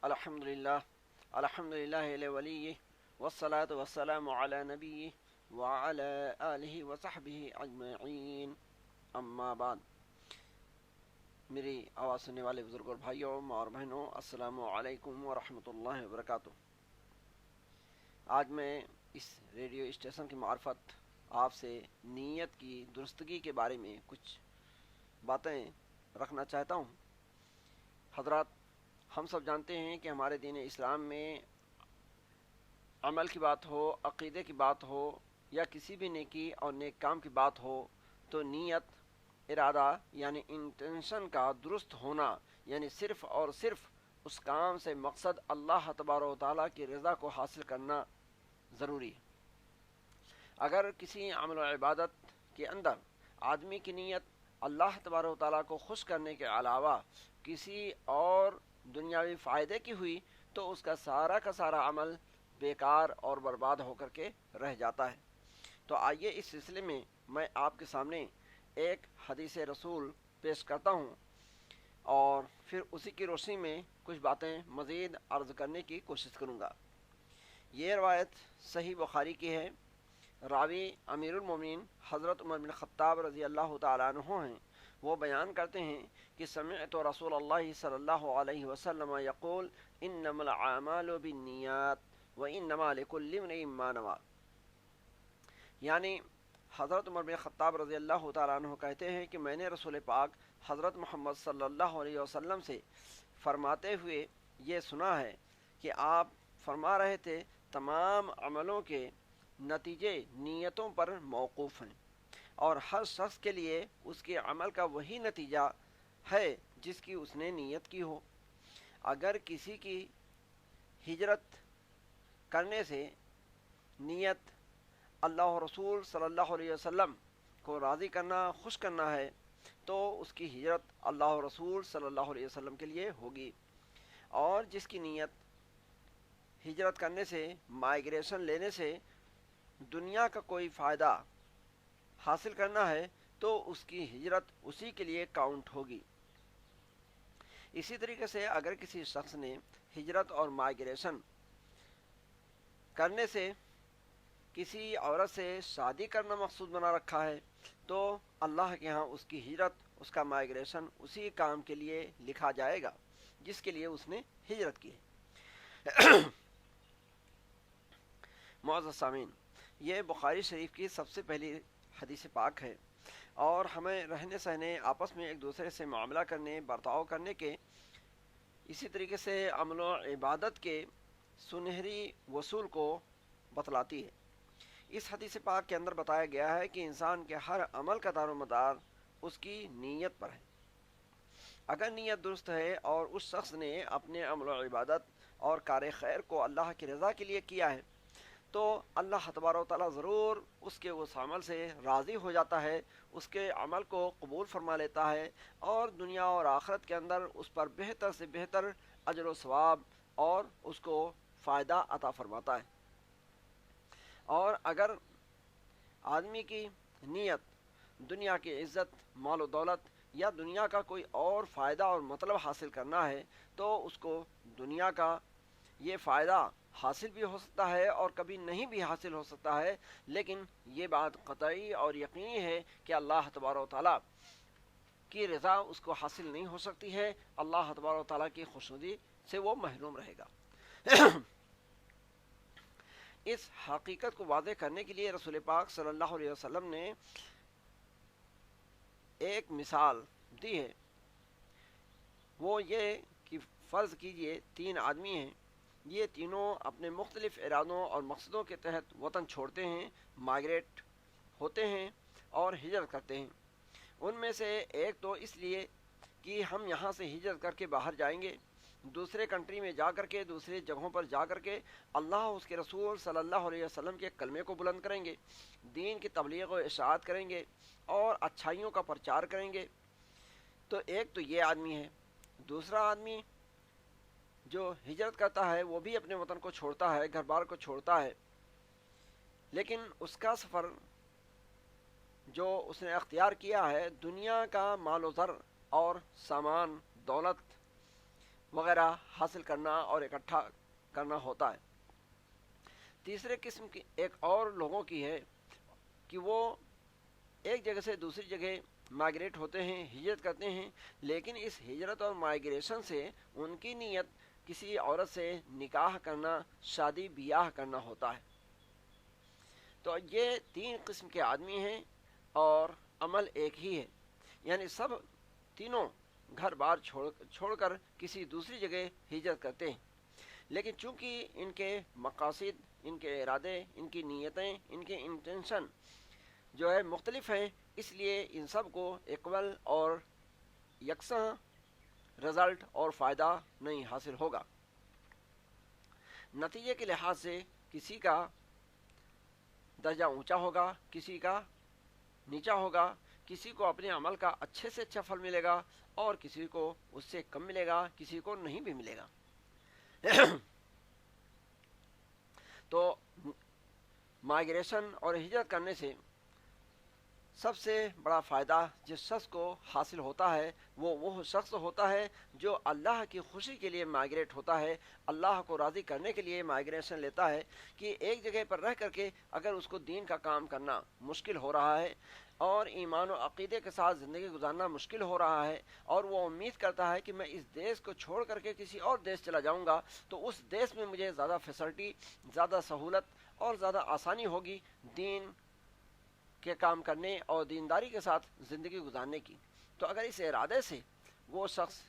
الحمدللہ ولی والصلاة والسلام علی نبی وعلی آلہ وصحبہ اجمعین، اما بعد۔ میری آواز سننے والے بزرگ اور بھائیوں اور بہنوں، السلام علیکم ورحمۃ اللہ وبرکاتہ۔ آج میں اس ریڈیو اسٹیشن کی معرفت آپ سے نیت کی درستگی کے بارے میں کچھ باتیں رکھنا چاہتا ہوں۔ حضرات، ہم سب جانتے ہیں کہ ہمارے دین اسلام میں عمل کی بات ہو، عقیدے کی بات ہو یا کسی بھی نیکی اور نیک کام کی بات ہو تو نیت، ارادہ یعنی انٹینشن کا درست ہونا، یعنی صرف اور صرف اس کام سے مقصد اللہ تبارک و تعالیٰ کی رضا کو حاصل کرنا ضروری ہے۔ اگر کسی عمل و عبادت کے اندر آدمی کی نیت اللہ تبارک و تعالیٰ کو خوش کرنے کے علاوہ کسی اور دنیاوی فائدے کی ہوئی تو اس کا سارا عمل بیکار اور برباد ہو کر کے رہ جاتا ہے۔ تو آئیے اس سلسلے میں میں آپ کے سامنے ایک حدیث رسول پیش کرتا ہوں اور پھر اسی کی روشنی میں کچھ باتیں مزید عرض کرنے کی کوشش کروں گا۔ یہ روایت صحیح بخاری کی ہے۔ راوی امیر المومنین حضرت عمر بن خطاب رضی اللہ تعالیٰ عنہ ہیں۔ وہ بیان کرتے ہیں کہ سمعت رسول اللہ صلی اللہ علیہ وسلم یقول انما الاعمال بالنیات وانما لکل امرئ ما نوی، یعنی حضرت عمر بن خطاب رضی اللہ تعالیٰ عنہ کہتے ہیں کہ میں نے رسول پاک حضرت محمد صلی اللہ علیہ وسلم سے فرماتے ہوئے یہ سنا ہے کہ آپ فرما رہے تھے تمام عملوں کے نتیجے نیتوں پر موقوف ہیں، اور ہر شخص کے لیے اس کے عمل کا وہی نتیجہ ہے جس کی اس نے نیت کی ہو۔ اگر کسی کی ہجرت کرنے سے نیت اللہ رسول صلی اللہ علیہ وسلم کو راضی کرنا، خوش کرنا ہے تو اس کی ہجرت اللہ رسول صلی اللہ علیہ وسلم کے لیے ہوگی، اور جس کی نیت ہجرت کرنے سے، مائیگریشن لینے سے دنیا کا کوئی فائدہ حاصل کرنا ہے تو اس کی ہجرت اسی کے لیے کاؤنٹ ہوگی۔ اسی طریقے سے اگر کسی شخص نے ہجرت اور مائیگریشن کرنے سے کسی عورت سے شادی کرنا مقصود بنا رکھا ہے تو اللہ کے ہاں اس کی ہجرت، اس کا مائیگریشن اسی کام کے لیے لکھا جائے گا جس کے لیے اس نے ہجرت کی ہے۔ معزز سامعین، یہ بخاری شریف کی سب سے پہلی حدیث پاک ہے، اور ہمیں رہنے سہنے، آپس میں ایک دوسرے سے معاملہ کرنے، برتاؤ کرنے کے، اسی طریقے سے عمل و عبادت کے سنہری اصول کو بتلاتی ہے۔ اس حدیث پاک کے اندر بتایا گیا ہے کہ انسان کے ہر عمل کا دار و مدار اس کی نیت پر ہے۔ اگر نیت درست ہے اور اس شخص نے اپنے عمل و عبادت اور کار خیر کو اللہ کی رضا کے لیے کیا ہے تو اللہ تبارک و تعالیٰ ضرور اس کے اس عمل سے راضی ہو جاتا ہے، اس کے عمل کو قبول فرما لیتا ہے، اور دنیا اور آخرت کے اندر اس پر بہتر سے بہتر اجر و ثواب اور اس کو فائدہ عطا فرماتا ہے۔ اور اگر آدمی کی نیت دنیا کی عزت، مال و دولت یا دنیا کا کوئی اور فائدہ اور مطلب حاصل کرنا ہے تو اس کو دنیا کا یہ فائدہ حاصل بھی ہو سکتا ہے اور کبھی نہیں بھی حاصل ہو سکتا ہے، لیکن یہ بات قطعی اور یقینی ہے کہ اللہ تبارک و تعالیٰ کی رضا اس کو حاصل نہیں ہو سکتی ہے، اللہ تبارک و تعالیٰ کی خوشنودی سے وہ محروم رہے گا۔ اس حقیقت کو واضح کرنے کے لیے رسول پاک صلی اللہ علیہ وسلم نے ایک مثال دی ہے۔ وہ یہ کہ فرض کیجئے 3 آدمی ہیں، یہ تینوں اپنے مختلف ارادوں اور مقصدوں کے تحت وطن چھوڑتے ہیں، مائیگریٹ ہوتے ہیں اور ہجرت کرتے ہیں۔ ان میں سے ایک تو اس لیے کہ ہم یہاں سے ہجرت کر کے باہر جائیں گے، دوسرے کنٹری میں جا کر کے، دوسرے جگہوں پر جا کر کے اللہ اس کے رسول صلی اللہ علیہ وسلم کے کلمے کو بلند کریں گے، دین کی تبلیغ و اشاعت کریں گے اور اچھائیوں کا پرچار کریں گے۔ تو ایک تو یہ آدمی ہے۔ دوسرا آدمی جو ہجرت کرتا ہے وہ بھی اپنے وطن کو چھوڑتا ہے، گھر بار کو چھوڑتا ہے، لیکن اس کا سفر جو اس نے اختیار کیا ہے دنیا کا مال و زر اور سامان، دولت وغیرہ حاصل کرنا اور اکٹھا کرنا ہوتا ہے۔ تیسرے قسم کی ایک اور لوگوں کی ہے کہ وہ ایک جگہ سے دوسری جگہ مائگریٹ ہوتے ہیں، ہجرت کرتے ہیں، لیکن اس ہجرت اور مائگریشن سے ان کی نیت کسی عورت سے نکاح کرنا، شادی بیاہ کرنا ہوتا ہے۔ تو یہ تین قسم کے آدمی ہیں اور عمل ایک ہی ہے، یعنی سب تینوں گھر بار چھوڑ کر کسی دوسری جگہ ہجرت کرتے ہیں، لیکن چونکہ ان کے مقاصد، ان کے ارادے، ان کی نیتیں، ان کے انٹینشن جو ہے مختلف ہیں، اس لیے ان سب کو اکول اور یکساں رزلٹ اور فائدہ نہیں حاصل ہوگا۔ نتیجے کے لحاظ سے کسی کا درجہ اونچا ہوگا، کسی کا نیچا ہوگا، کسی کو اپنے عمل کا اچھے سے اچھا پھل ملے گا اور کسی کو اس سے کم ملے گا، کسی کو نہیں بھی ملے گا۔ تو مائگریشن اور ہجرت کرنے سے سب سے بڑا فائدہ جس شخص کو حاصل ہوتا ہے وہ شخص ہوتا ہے جو اللہ کی خوشی کے لیے مائگریٹ ہوتا ہے، اللہ کو راضی کرنے کے لیے مائگریشن لیتا ہے، کہ ایک جگہ پر رہ کر کے اگر اس کو دین کا کام کرنا مشکل ہو رہا ہے اور ایمان و عقیدے کے ساتھ زندگی گزارنا مشکل ہو رہا ہے، اور وہ امید کرتا ہے کہ میں اس دیش کو چھوڑ کر کے کسی اور دیش چلا جاؤں گا تو اس دیش میں مجھے زیادہ فیسلٹی، زیادہ سہولت اور زیادہ آسانی ہوگی دین کے کام کرنے اور دینداری کے ساتھ زندگی گزارنے کی۔ تو اگر اس ارادے سے وہ شخص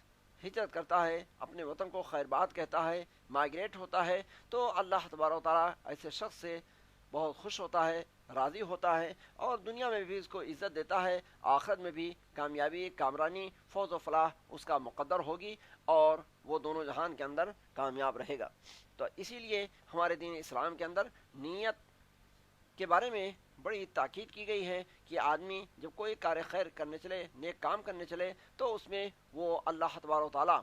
ہجرت کرتا ہے، اپنے وطن کو خیر بات کہتا ہے، مائگریٹ ہوتا ہے، تو اللہ تبارک و تعالیٰ ایسے شخص سے بہت خوش ہوتا ہے، راضی ہوتا ہے، اور دنیا میں بھی اس کو عزت دیتا ہے، آخرت میں بھی کامیابی، کامرانی، فوز و فلاح اس کا مقدر ہوگی اور وہ دونوں جہان کے اندر کامیاب رہے گا۔ تو اسی لیے ہمارے دین اسلام کے اندر نیت کے بارے میں بڑی تاکید کی گئی ہے کہ آدمی جب کوئی کار خیر کرنے چلے، نیک کام کرنے چلے، تو اس میں وہ اللہ تبارک و تعالیٰ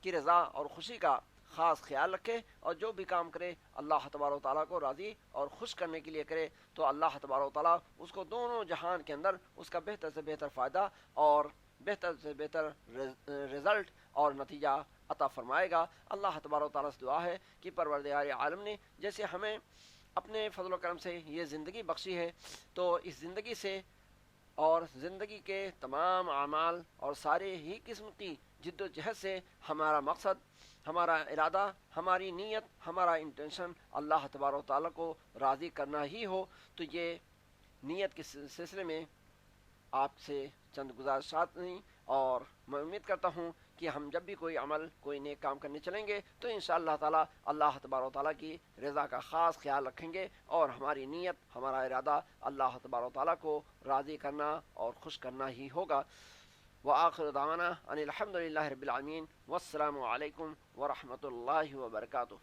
کی رضا اور خوشی کا خاص خیال رکھے، اور جو بھی کام کرے اللہ تبارک و تعالیٰ کو راضی اور خوش کرنے کے لیے کرے، تو اللہ تبارک و تعالیٰ اس کو دونوں جہان کے اندر اس کا بہتر سے بہتر فائدہ اور بہتر سے بہتر رزلٹ اور نتیجہ عطا فرمائے گا۔ اللہ تبارک و تعالیٰ سے دعا ہے کہ پروردگار عالم نے جیسے ہمیں اپنے فضل و کرم سے یہ زندگی بخشی ہے، تو اس زندگی سے اور زندگی کے تمام اعمال اور سارے ہی قسم کی جد و جہد سے ہمارا مقصد، ہمارا ارادہ، ہماری نیت، ہمارا انٹینشن اللہ تبارک و تعالیٰ کو راضی کرنا ہی ہو۔ تو یہ نیت کے سلسلے میں آپ سے چند گزارشات ہیں، اور میں امید کرتا ہوں کہ ہم جب بھی کوئی عمل، کوئی نیک کام کرنے چلیں گے تو انشاءاللہ تعالی اللہ تبارک و تعالیٰ کی رضا کا خاص خیال رکھیں گے، اور ہماری نیت، ہمارا ارادہ اللہ تبارک و تعالیٰ کو راضی کرنا اور خوش کرنا ہی ہوگا۔ وآخر دعوانا ان الحمد للہ رب العالمین، والسلام علیکم ورحمۃ اللہ وبرکاتہ۔